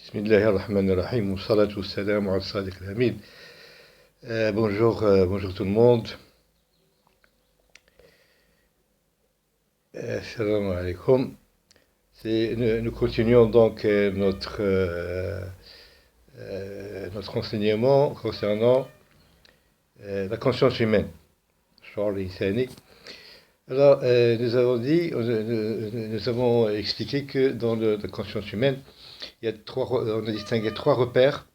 Bismillahirrahmanirrahim, wa salatu wa salam ala sadiq al-hamid. Bonjour tout le monde. Salam alaikum. Nous continuons donc notre enseignement concernant la conscience humaine. Charles Issani. Alors, nous avons expliqué que dans la conscience humaine, on a distingué trois repères.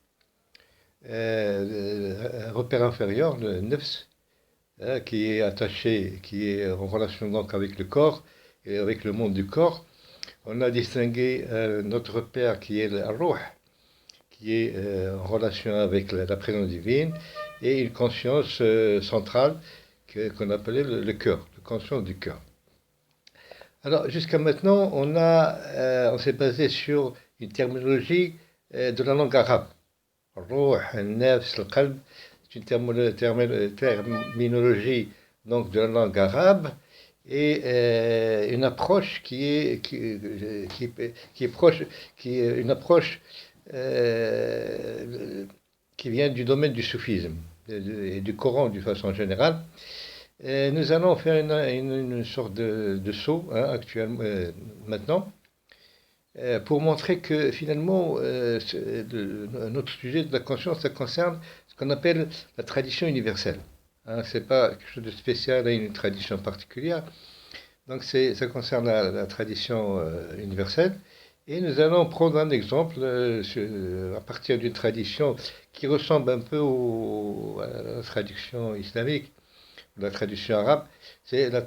Un repère inférieur, le nefs, qui est attaché, qui est en relation donc avec le corps et avec le monde du corps. On a distingué notre repère qui est le ruh, qui est en relation avec la présence divine, et une conscience centrale qu'on appelait le cœur, la conscience du cœur. Alors, jusqu'à maintenant, on s'est basé sur une terminologie de la langue arabe. Ruh, nefs, le qalb, c'est une terminologie donc de la langue arabe et une approche qui est proche, une approche qui vient du domaine du soufisme et du Coran d'une façon générale. Nous allons faire une sorte de saut actuellement, maintenant, pour montrer que finalement notre sujet de la conscience, ça concerne ce qu'on appelle la tradition universelle. Ce n'est pas quelque chose de spécial à une tradition particulière. Donc ça concerne la tradition universelle. Et nous allons prendre un exemple à partir d'une tradition qui ressemble un peu à la tradition islamique, la tradition arabe. C'est la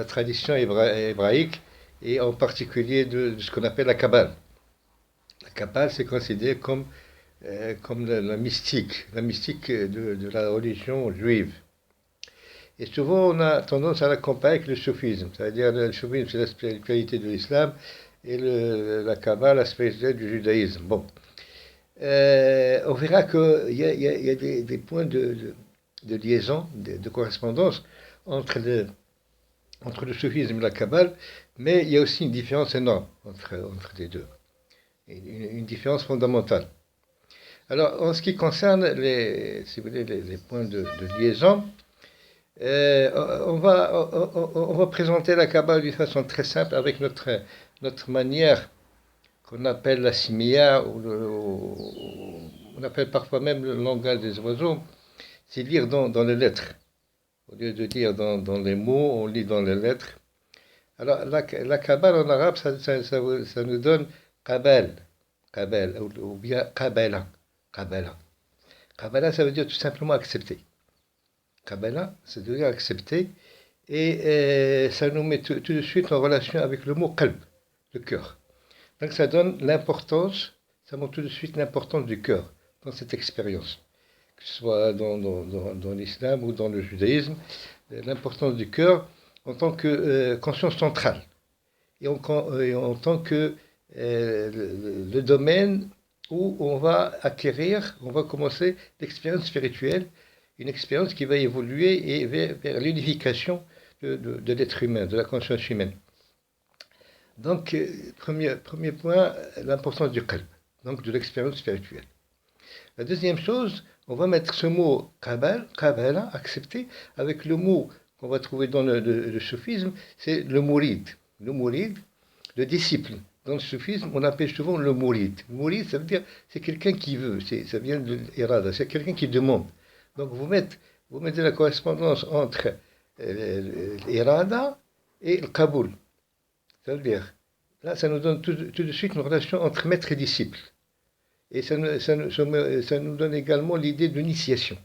tradition hébraïque, et en particulier de ce qu'on appelle la Kabbale. La Kabbale, c'est considéré comme la mystique de la religion juive. Et souvent, on a tendance à la comparer avec le soufisme, c'est-à-dire le soufisme, c'est la spiritualité de l'islam, et la Kabbale, la spiritualité du judaïsme. Bon. On verra qu'il y a des points de liaison, de correspondance entre le soufisme et la Kabbale, mais il y a aussi une différence énorme entre les deux, une différence fondamentale. Alors, en ce qui concerne les points de liaison, on va présenter la Kabbale d'une façon très simple avec notre manière qu'on appelle la simia, on appelle parfois même le langage des oiseaux, c'est lire dans les lettres. Au lieu de lire dans les mots, on lit dans les lettres. Alors, la Kabbale en arabe, ça nous donne Qabal, ou bien Qabala. Qabala, ça veut dire tout simplement accepter. Qabala, ça veut dire accepter. Et ça nous met tout de suite en relation avec le mot qalb, le cœur. Donc, ça montre tout de suite l'importance du cœur dans cette expérience. Que ce soit dans l'islam ou dans le judaïsme, l'importance du cœur en tant que conscience centrale et en tant que le domaine où on va commencer l'expérience spirituelle, une expérience qui va évoluer et vers l'unification de l'être humain, de la conscience humaine. Donc, premier point, l'importance du qalb, donc de l'expérience spirituelle. La deuxième chose, on va mettre ce mot Qabala, accepter, avec le mot qu'on va trouver dans le soufisme, c'est le mourid. Le mourid, le disciple. Dans le soufisme, on appelle souvent le mourid. Mourid, ça veut dire, c'est quelqu'un qui veut, ça vient de l'irada, c'est quelqu'un qui demande. Donc vous mettez la correspondance entre l'irada et le qaboul. Ça veut dire, là, ça nous donne tout de suite une relation entre maître et disciple. Et ça nous donne également l'idée d'initiation.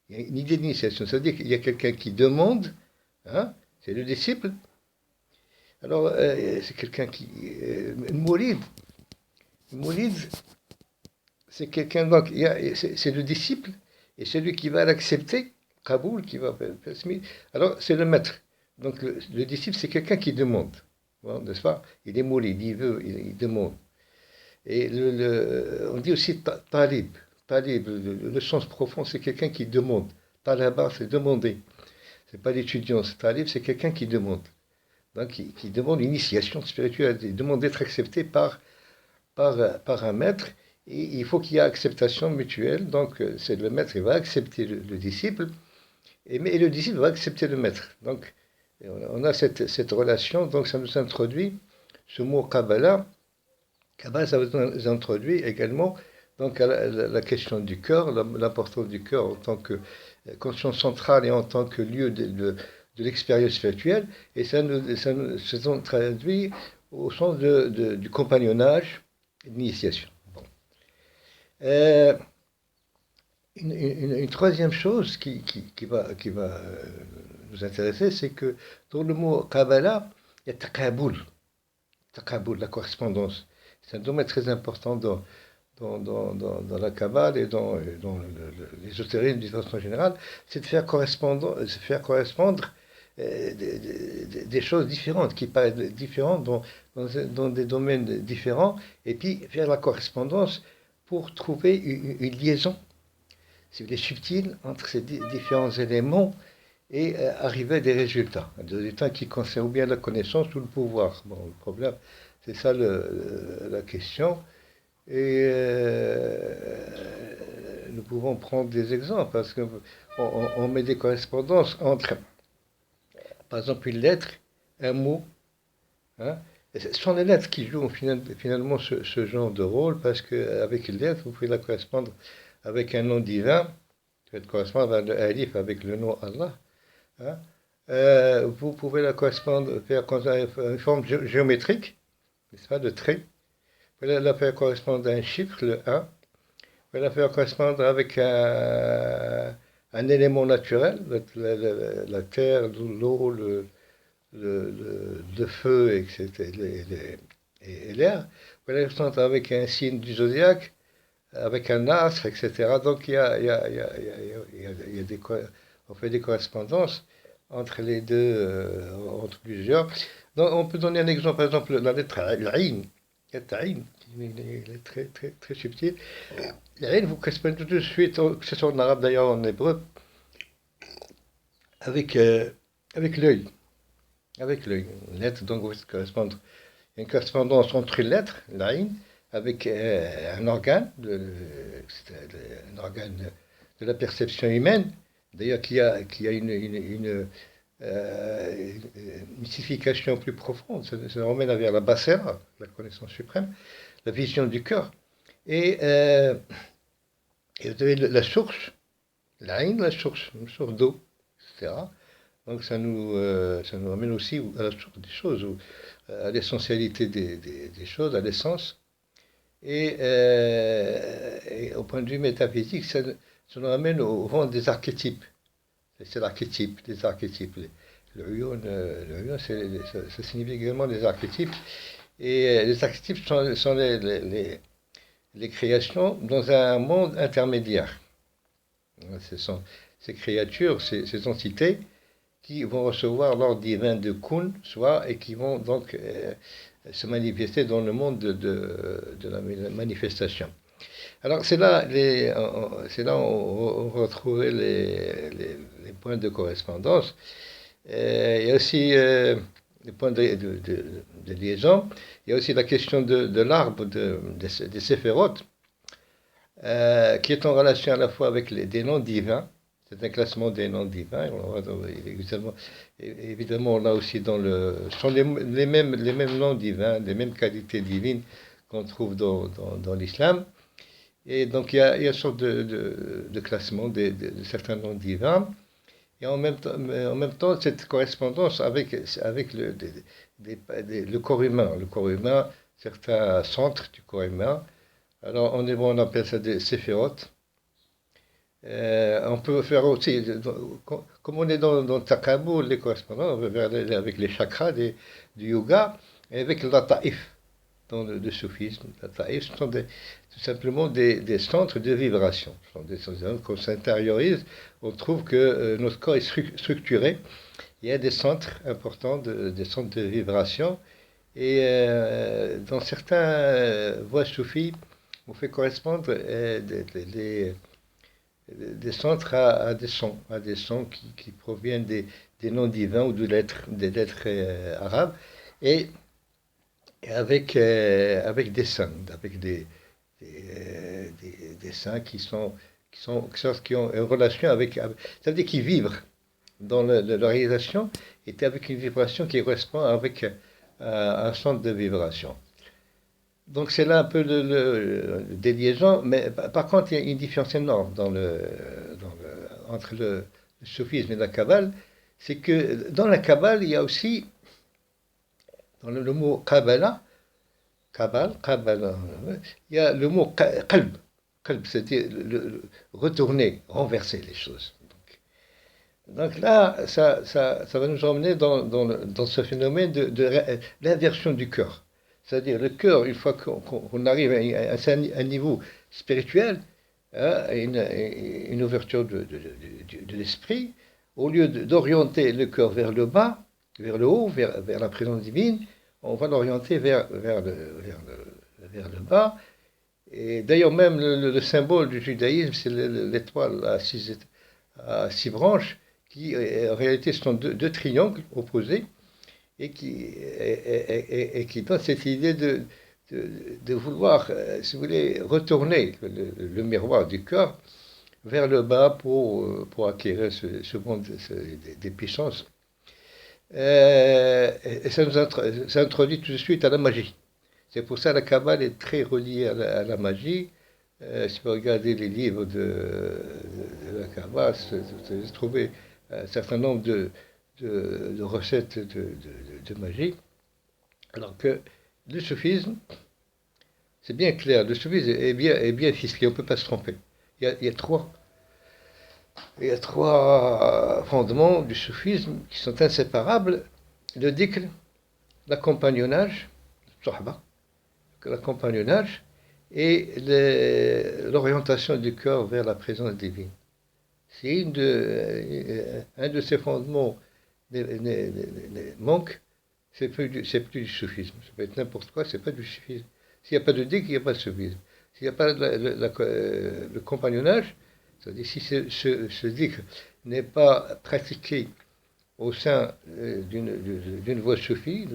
Il y a une idée d'initiation, c'est-à-dire qu'il y a quelqu'un qui demande, c'est le disciple. Alors, c'est quelqu'un qui... Mouride, c'est quelqu'un, donc, c'est le disciple, et celui qui va l'accepter, Kaboul, qui va... Alors, c'est le maître. Donc, le disciple, c'est quelqu'un qui demande, n'est-ce pas? Il est mouride, il veut, il demande. Et on dit aussi talib. Talib, le sens profond, c'est quelqu'un qui demande. Talaba, c'est demander. C'est pas l'étudiant, c'est talib, c'est quelqu'un qui demande. Donc, qui demande une initiation spirituelle, il demande d'être accepté par un maître, il faut qu'il y ait acceptation mutuelle. Donc, c'est le maître qui va accepter le disciple, et le disciple va accepter le maître. Donc, on a cette relation. Donc, ça nous introduit ce mot Kabbalah. Kabbalah, ça nous introduit également donc, à la question du cœur, l'importance du cœur en tant que conscience centrale et en tant que lieu de l'expérience spirituelle. Et ça nous traduit au sens du compagnonnage et de l'initiation. Bon. Euh, une troisième chose qui va nous intéresser, c'est que dans le mot Kabbalah, il y a taqaboul, la correspondance. C'est un domaine très important dans la Kabbale et dans l'ésotérisme d'une façon générale, c'est de faire correspondre des choses différentes, qui paraissent différentes dans des domaines différents, et puis faire la correspondance pour trouver une liaison, si vous voulez, subtile entre ces différents éléments et arriver à des résultats qui concernent ou bien la connaissance ou le pouvoir. Bon, le problème, c'est ça la question. Et nous pouvons prendre des exemples parce qu'on met des correspondances entre, par exemple, une lettre, un mot. Hein, ce sont les lettres qui jouent finalement ce genre de rôle parce qu'avec une lettre, vous pouvez la correspondre avec un nom divin. Vous pouvez correspondre avec le alif, avec le nom Allah. Hein, vous pouvez la correspondre, faire une forme géométrique, n'est-ce pas, de trait. Vous pouvez la faire correspondre à un chiffre, le 1. Vous pouvez la faire correspondre avec un élément naturel, la terre, l'eau, le feu, etc., et l'air. Vous pouvez la faire correspondre avec un signe du zodiaque, avec un astre, etc. Donc on fait des correspondances entre les deux, entre plusieurs. Donc, on peut donner un exemple, par exemple, la lettre l'Aïn. L'Aïn, il est très, très, très subtil. L'Aïn, vous correspondez tout de suite, que ce soit en arabe d'ailleurs, en hébreu, avec l'œil. Avec l'œil. Une lettre, donc, vous correspondre. Il y a une correspondance entre une lettre, l'Aïn, avec un organe, un organe de la perception humaine, d'ailleurs qui a une mystification plus profonde. Ça nous ramène vers la Bassera, la connaissance suprême, la vision du cœur. Et vous avez la source, la source, une source d'eau, etc. Donc ça nous ramène aussi à la source des choses, à l'essentialité des choses, à l'essence. Et au point de vue métaphysique, ça nous ramène au rang des archétypes. C'est l'archétype, des archétypes. Le Uyun, ça signifie également des archétypes. Et les archétypes sont les créations dans un monde intermédiaire. Ce sont ces créatures, ces entités qui vont recevoir l'ordre divin de Kun, soit, et qui vont donc se manifester dans le monde de la manifestation. Alors c'est là où on retrouve les points de correspondance. Il y a aussi les points de liaison. Il y a aussi la question de l'arbre des séphirotes, qui est en relation à la fois avec des noms divins. C'est un classement des noms divins. Évidemment, on a aussi ce sont les mêmes noms divins, les mêmes qualités divines qu'on trouve dans l'islam. Et donc il y a une sorte de classement de certains noms divins. Et en même temps cette correspondance avec le corps humain. Le corps humain, certains centres du corps humain. Alors on appelle ça des séphirotes. On peut faire aussi, comme on est dans Taqaboul, les correspondants, on peut faire avec les chakras du yoga et avec la taïf dans le soufisme. La taïf, ce sont tout simplement des centres de vibration. Ce sont des centres qu'on s'intériorise, on trouve que notre corps est structuré. Il y a des centres importants, des centres de vibration. Et dans certains voies soufis, on fait correspondre des centres à des sons qui proviennent des noms divins ou des lettres arabes, et avec des sons, avec des des saints qui ont une relation ça veut dire qu'ils vibrent dans la réalisation, est avec une vibration qui correspond avec un centre de vibration. Donc c'est là un peu des liaisons, mais par contre il y a une différence énorme entre le soufisme et la Kabbale, c'est que dans la Kabbale il y a aussi, dans le mot Kabbala, il y a le mot qalb, c'est-à-dire retourner, renverser les choses. Donc là, ça va nous emmener dans ce phénomène de l'inversion du cœur. C'est-à-dire le cœur, une fois qu'on arrive à un niveau spirituel, hein, une ouverture de l'esprit, au lieu d'orienter le cœur vers le bas, vers le haut, vers la présence divine, on va l'orienter vers le bas. Et d'ailleurs, même le symbole du judaïsme, c'est l'étoile à six branches, qui en réalité sont deux triangles opposés, et qui donnent cette idée de vouloir, si vous voulez, retourner le miroir du cœur vers le bas pour acquérir ce monde des puissances. Et ça introduit tout de suite à la magie. C'est pour ça que la Kabbale est très reliée à la magie. Si vous regardez les livres de la Kabbale, vous allez trouver un certain nombre de recettes de magie. Alors que le soufisme, c'est bien clair, le soufisme est bien ficelé, on ne peut pas se tromper. Il y a trois fondements du soufisme qui sont inséparables: le dhikr, l'accompagnonnage, l'accompagnonnage et l'orientation du cœur vers la présence divine. Si un de ces fondements manque, c'est plus du soufisme. Ça peut être n'importe quoi, c'est pas du soufisme. S'il n'y a pas de dhikr, il n'y a pas de soufisme. S'il n'y a pas le compagnonnage, c'est-à-dire si ce dhikr n'est pas pratiqué au sein d'une voie soufie,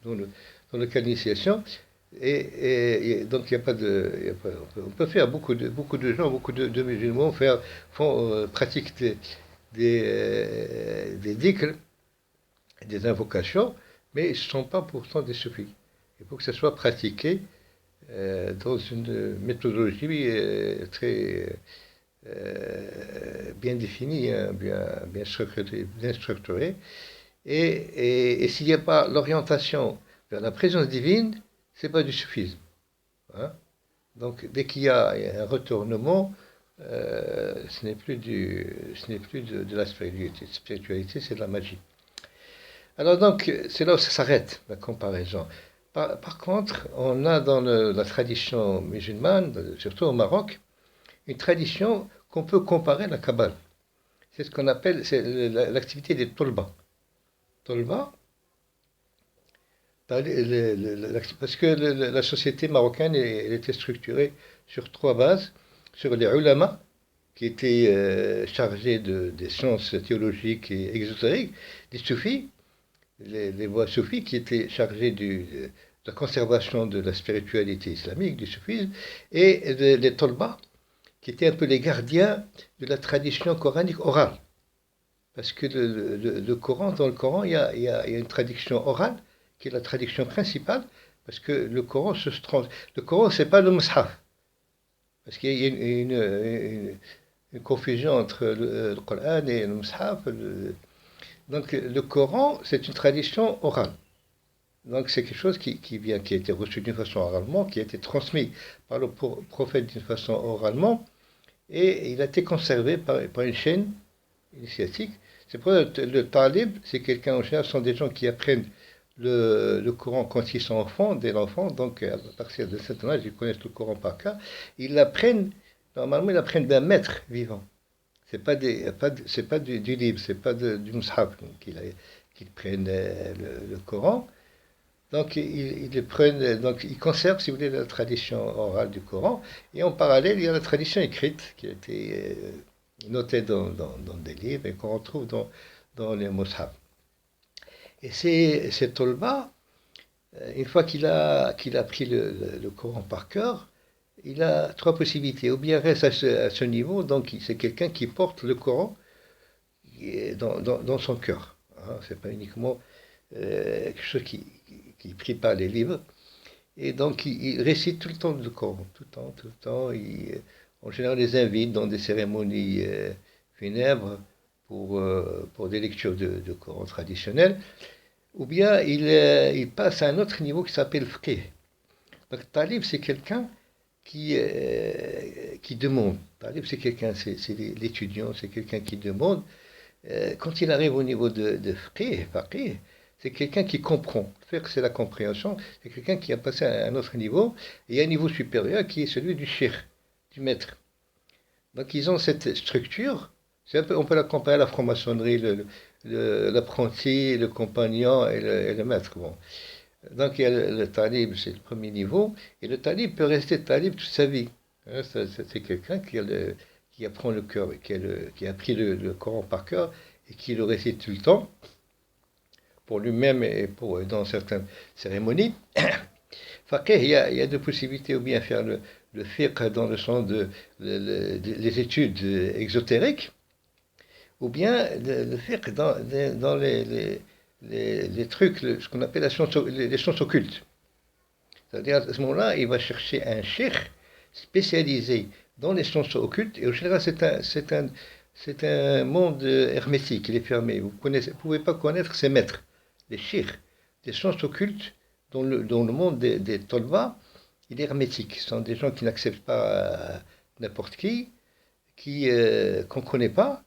dans le cas d'initiation, et donc il n'y a pas on peut faire beaucoup de gens, beaucoup de musulmans pratiquent des dhikrs, des invocations, mais ce ne sont pas pourtant des soufis. Il faut que ça soit pratiqué dans une méthodologie très bien définie, hein, bien structurée. Et s'il n'y a pas l'orientation vers la présence divine, ce n'est pas du soufisme. Hein. Donc dès qu'il y a un retournement, ce n'est plus de la spiritualité, c'est de la magie. Alors donc, c'est là où ça s'arrête, la comparaison. Par contre, on a dans la tradition musulmane, surtout au Maroc, une tradition qu'on peut comparer à la Kabbale. C'est ce qu'on appelle l'activité des tolba. Tolba, parce que la société marocaine elle était structurée sur trois bases: sur les ulama, qui étaient chargés des sciences théologiques et exotériques, des soufis, les voies soufis, qui étaient chargés de la conservation de la spiritualité islamique, du soufisme, et les tolba, qui étaient un peu les gardiens de la tradition coranique orale. Parce que dans le Coran, il y a une traduction orale, qui est la traduction principale, parce que le Coran le Coran, c'est pas le mushaf. Parce qu'il y a une confusion entre le Coran et le mushaf. Donc le Coran, c'est une tradition orale. Donc c'est quelque chose qui a été reçu d'une façon oralement, qui a été transmis par le prophète d'une façon oralement, et il a été conservé par une chaîne initiatique. C'est pour ça que le talib, c'est quelqu'un, en général, ce sont des gens qui apprennent le Coran quand ils sont enfants, dès l'enfant, donc à partir de cet âge, ils connaissent le Coran par cœur. Normalement, ils apprennent d'un maître vivant. C'est pas du livre, c'est pas du mushaf qu'ils prennent le Coran. Donc ils conservent, si vous voulez, la tradition orale du Coran, et en parallèle, il y a la tradition écrite qui a été notée dans des livres et qu'on retrouve dans les mushaf. Et c'est Tolba, une fois qu'il a appris le Coran par cœur, il a trois possibilités. Ou bien reste à ce niveau, donc c'est quelqu'un qui porte le Coran dans son cœur. Hein. C'est pas uniquement quelque chose qui prie pas les livres. Et donc il récite tout le temps le Coran, tout le temps, tout le temps. En général, les invite dans des cérémonies funèbres pour des lectures de Coran traditionnelles. Ou bien il passe à un autre niveau qui s'appelle fiqh. Donc talib, c'est quelqu'un qui demande. Talib, c'est quelqu'un, c'est l'étudiant, c'est quelqu'un qui demande. Quand il arrive au niveau de faqih, c'est quelqu'un qui comprend. Faire, c'est la compréhension. C'est quelqu'un qui a passé à un autre niveau. Et il y a un niveau supérieur qui est celui du cheikh, du maître. Donc ils ont cette structure. On peut la comparer à la franc-maçonnerie, l'apprenti, le compagnon et le maître. Bon. Donc il y a le talib, c'est le premier niveau. Et le talib peut rester talib toute sa vie. Hein, c'est quelqu'un qui apprend le cœur, qui a appris le Coran par cœur et qui le récite tout le temps, pour lui-même et dans certaines cérémonies. Faqih, il y a deux possibilités, ou bien faire le fiqh dans le sens les études exotériques, ou bien le fiqh dans les trucs, ce qu'on appelle les sciences occultes. C'est-à-dire, à ce moment-là, il va chercher un cheikh spécialisé dans les sciences occultes, et au général, c'est un monde hermétique, il est fermé. Vous ne pouvez pas connaître ses maîtres, les cheikhs des sciences occultes, dans le monde des tolva, il est hermétique. Ce sont des gens qui n'acceptent pas n'importe qui, qu'on ne connaît pas,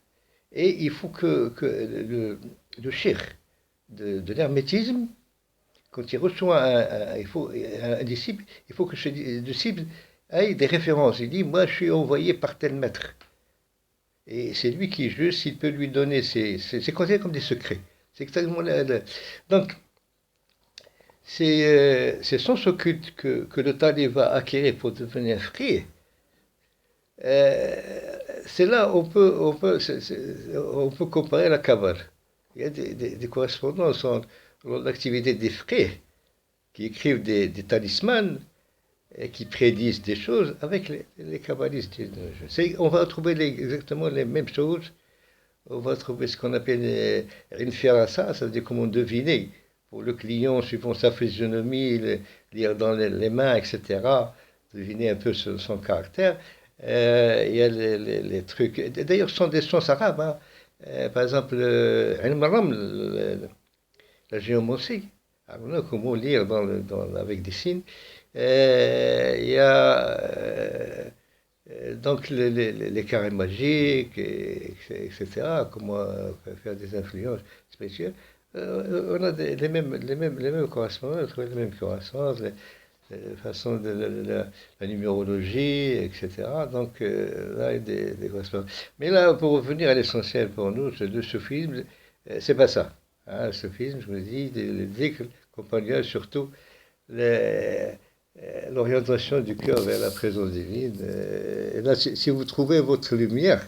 et il faut que le cheikh de l'hermétisme, quand il reçoit un disciple, il faut que ce disciple ait des références. Il dit, moi je suis envoyé par tel maître. Et c'est lui qui juge s'il peut lui donner c'est considéré comme des secrets. C'est exactement donc, c'est sens occulte que le talib va acquérir pour devenir frère. C'est là où on peut comparer la Kabbale. Il y a des correspondances entre l'activité des frères qui écrivent des talismans et qui prédisent des choses avec les kabbalistes. On va trouver exactement les mêmes choses. On va trouver ce qu'on appelle une firasa, ça veut dire comment deviner pour le client, suivant sa physionomie, lire dans les mains, etc., deviner un peu son caractère. Il y a les trucs. D'ailleurs, ce sont des sciences arabes. Hein. Par exemple, la géomancie. Alors, comment lire avec des signes. Il y a donc les carrés magiques, etc. Comment faire des influences spirituelles. On a les mêmes correspondances, les mêmes correspondances, les façons de la numérologie, etc. Donc là, il y a des correspondances. Mais là, pour revenir à l'essentiel pour nous, le soufisme, c'est pas ça. Hein, le soufisme, je me dis, le dhikr, compagnon, surtout l'orientation du cœur vers la présence divine. Et là, si vous trouvez votre lumière,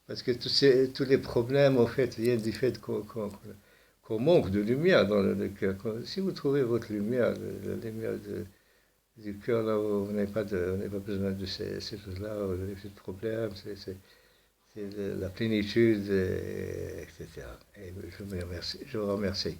parce que tous les problèmes, en fait, viennent du fait qu'on manque de lumière dans le cœur. Si vous trouvez votre lumière, la lumière du cœur, là où vous n'avez pas besoin de ces choses-là, où vous n'avez plus de problèmes, c'est la plénitude, etc. Et je vous remercie.